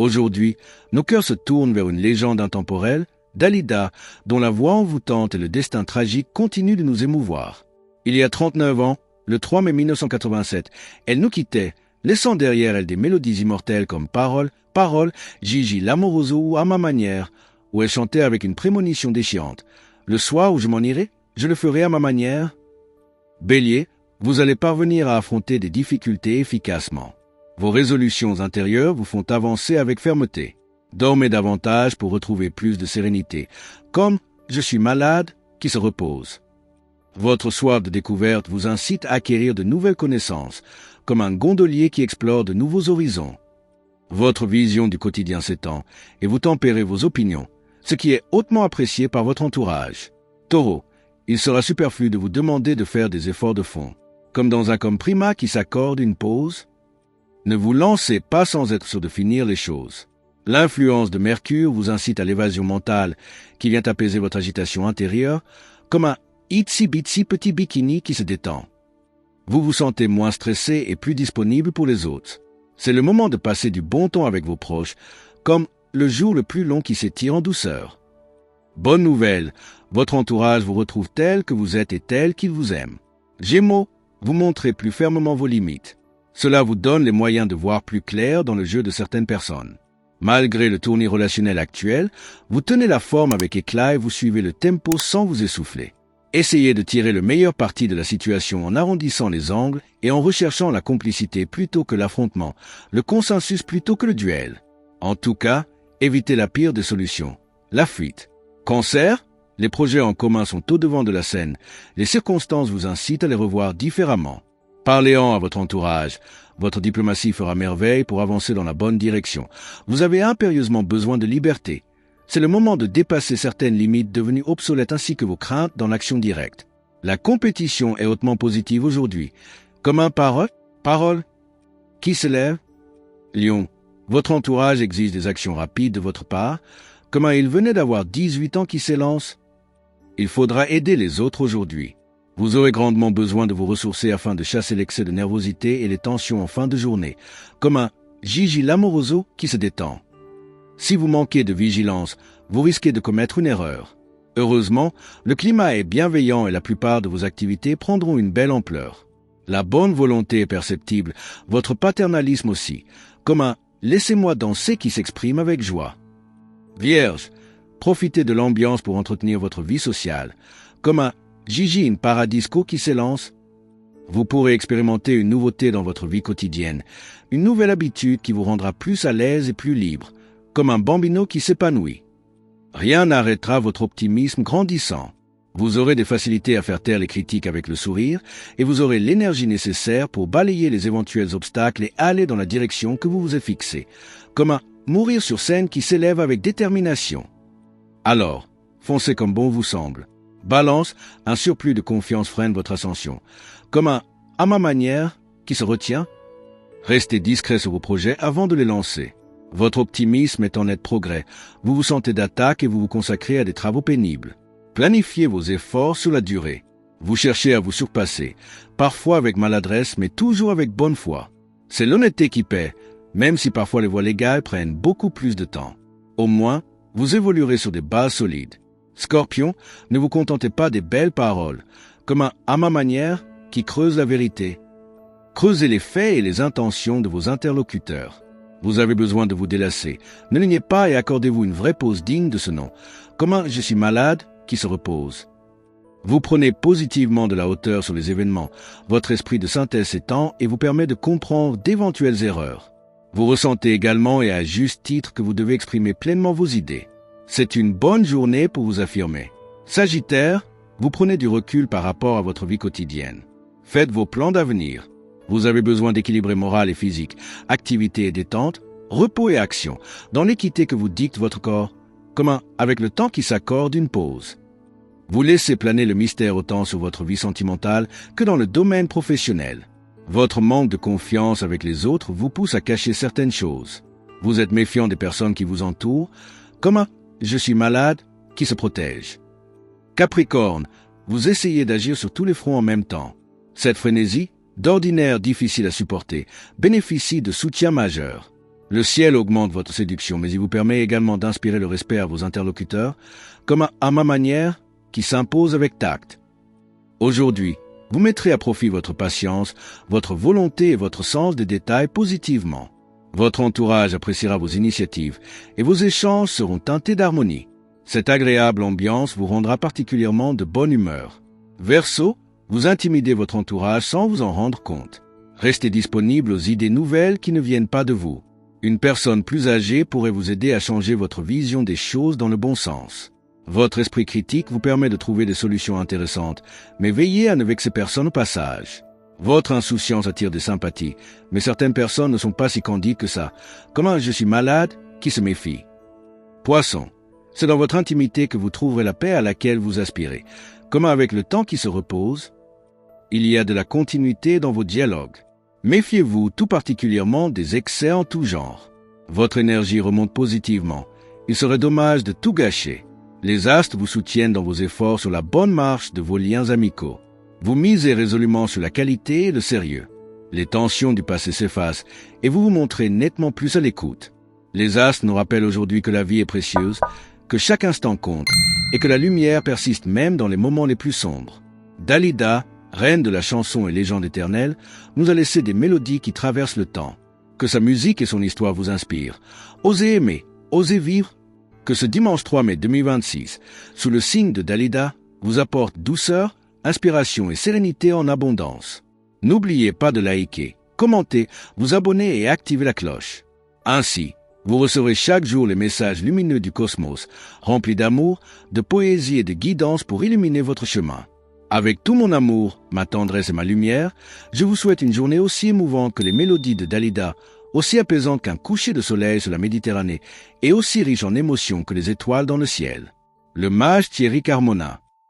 Aujourd'hui, nos cœurs se tournent vers une légende intemporelle, Dalida, dont la voix envoûtante et le destin tragique continuent de nous émouvoir. Il y a 39 ans, le 3 mai 1987, elle nous quittait, laissant derrière elle des mélodies immortelles comme Parole, Parole, Gigi Lamoroso ou À ma manière, où elle chantait avec une prémonition déchirante. Le soir où je m'en irai, je le ferai à ma manière. Bélier, vous allez parvenir à affronter des difficultés efficacement. Vos résolutions intérieures vous font avancer avec fermeté. Dormez davantage pour retrouver plus de sérénité, comme « Je suis malade » qui se repose. Votre soif de découverte vous incite à acquérir de nouvelles connaissances, comme un gondolier qui explore de nouveaux horizons. Votre vision du quotidien s'étend et vous tempérez vos opinions, ce qui est hautement apprécié par votre entourage. Taureau, il sera superflu de vous demander de faire des efforts de fond, comme dans un prima qui s'accorde une pause. Ne vous lancez pas sans être sûr de finir les choses. L'influence de Mercure vous incite à l'évasion mentale qui vient apaiser votre agitation intérieure, comme un itsy-bitsy petit bikini qui se détend. Vous vous sentez moins stressé et plus disponible pour les autres. C'est le moment de passer du bon temps avec vos proches, comme le jour le plus long qui s'étire en douceur. Bonne nouvelle, votre entourage vous retrouve tel que vous êtes et tel qu'il vous aime. Gémeaux, vous montrez plus fermement vos limites. Cela vous donne les moyens de voir plus clair dans le jeu de certaines personnes. Malgré le tournis relationnel actuel, vous tenez la forme avec éclat et vous suivez le tempo sans vous essouffler. Essayez de tirer le meilleur parti de la situation en arrondissant les angles et en recherchant la complicité plutôt que l'affrontement, le consensus plutôt que le duel. En tout cas, évitez la pire des solutions, la fuite. Cancer, les projets en commun sont au devant de la scène. Les circonstances vous incitent à les revoir différemment. Parlez-en à votre entourage. Votre diplomatie fera merveille pour avancer dans la bonne direction. Vous avez impérieusement besoin de liberté. C'est le moment de dépasser certaines limites devenues obsolètes ainsi que vos craintes dans l'action directe. La compétition est hautement positive aujourd'hui. Comme un parole qui se lève. Lion, votre entourage exige des actions rapides de votre part. Comme il venait d'avoir 18 ans qui s'élance. Il faudra aider les autres aujourd'hui. Vous aurez grandement besoin de vous ressourcer afin de chasser l'excès de nervosité et les tensions en fin de journée, comme un Gigi Lamoroso qui se détend. Si vous manquez de vigilance, vous risquez de commettre une erreur. Heureusement, le climat est bienveillant et la plupart de vos activités prendront une belle ampleur. La bonne volonté est perceptible, votre paternalisme aussi, comme un « laissez-moi danser » qui s'exprime avec joie. Vierge, profitez de l'ambiance pour entretenir votre vie sociale, comme un Gigi in Paradisco qui s'élance. Vous pourrez expérimenter une nouveauté dans votre vie quotidienne, une nouvelle habitude qui vous rendra plus à l'aise et plus libre, comme un bambino qui s'épanouit. Rien n'arrêtera votre optimisme grandissant. Vous aurez des facilités à faire taire les critiques avec le sourire et vous aurez l'énergie nécessaire pour balayer les éventuels obstacles et aller dans la direction que vous vous êtes fixée, comme un mourir sur scène qui s'élève avec détermination. Alors, foncez comme bon vous semble. Balance, un surplus de confiance freine votre ascension, comme un « à ma manière » qui se retient. Restez discret sur vos projets avant de les lancer. Votre optimisme est en net progrès, vous vous sentez d'attaque et vous vous consacrez à des travaux pénibles. Planifiez vos efforts sur la durée. Vous cherchez à vous surpasser, parfois avec maladresse mais toujours avec bonne foi. C'est l'honnêteté qui paie, même si parfois les voies légales prennent beaucoup plus de temps. Au moins, vous évoluerez sur des bases solides. Scorpion, ne vous contentez pas des belles paroles, comme un « à ma manière » qui creuse la vérité. Creusez les faits et les intentions de vos interlocuteurs. Vous avez besoin de vous délasser. Ne le niez pas et accordez-vous une vraie pause digne de ce nom, comme un « je suis malade » qui se repose. Vous prenez positivement de la hauteur sur les événements. Votre esprit de synthèse s'étend et vous permet de comprendre d'éventuelles erreurs. Vous ressentez également et à juste titre que vous devez exprimer pleinement vos idées. C'est une bonne journée pour vous affirmer. Sagittaire, vous prenez du recul par rapport à votre vie quotidienne. Faites vos plans d'avenir. Vous avez besoin d'équilibrer moral et physique, activité et détente, repos et action, dans l'équité que vous dicte votre corps, comme avec le temps qui s'accorde une pause. Vous laissez planer le mystère autant sur votre vie sentimentale que dans le domaine professionnel. Votre manque de confiance avec les autres vous pousse à cacher certaines choses. Vous êtes méfiant des personnes qui vous entourent, comme un « je suis malade » qui se protège. Capricorne, vous essayez d'agir sur tous les fronts en même temps. Cette frénésie, d'ordinaire difficile à supporter, bénéficie de soutien majeur. Le ciel augmente votre séduction, mais il vous permet également d'inspirer le respect à vos interlocuteurs, comme à ma manière, qui s'impose avec tact. Aujourd'hui, vous mettrez à profit votre patience, votre volonté et votre sens des détails positivement. Votre entourage appréciera vos initiatives et vos échanges seront teintés d'harmonie. Cette agréable ambiance vous rendra particulièrement de bonne humeur. Verseau, vous intimidez votre entourage sans vous en rendre compte. Restez disponible aux idées nouvelles qui ne viennent pas de vous. Une personne plus âgée pourrait vous aider à changer votre vision des choses dans le bon sens. Votre esprit critique vous permet de trouver des solutions intéressantes, mais veillez à ne vexer personne au passage. Votre insouciance attire des sympathies, mais certaines personnes ne sont pas si candides que ça, comme un « je suis malade » qui se méfie. Poisson, c'est dans votre intimité que vous trouverez la paix à laquelle vous aspirez. Comme avec le temps qui se repose, il y a de la continuité dans vos dialogues. Méfiez-vous tout particulièrement des excès en tout genre. Votre énergie remonte positivement. Il serait dommage de tout gâcher. Les astres vous soutiennent dans vos efforts sur la bonne marche de vos liens amicaux. Vous misez résolument sur la qualité et le sérieux. Les tensions du passé s'effacent et vous vous montrez nettement plus à l'écoute. Les astres nous rappellent aujourd'hui que la vie est précieuse, que chaque instant compte et que la lumière persiste même dans les moments les plus sombres. Dalida, reine de la chanson et légende éternelle, nous a laissé des mélodies qui traversent le temps. Que sa musique et son histoire vous inspirent. Osez aimer, osez vivre. Que ce dimanche 3 mai 2026, sous le signe de Dalida, vous apporte douceur, inspiration et sérénité en abondance. N'oubliez pas de liker, commenter, vous abonner et activer la cloche. Ainsi, vous recevrez chaque jour les messages lumineux du cosmos, remplis d'amour, de poésie et de guidance pour illuminer votre chemin. Avec tout mon amour, ma tendresse et ma lumière, je vous souhaite une journée aussi émouvante que les mélodies de Dalida, aussi apaisante qu'un coucher de soleil sur la Méditerranée et aussi riche en émotions que les étoiles dans le ciel. Le mage Thierry Carmona.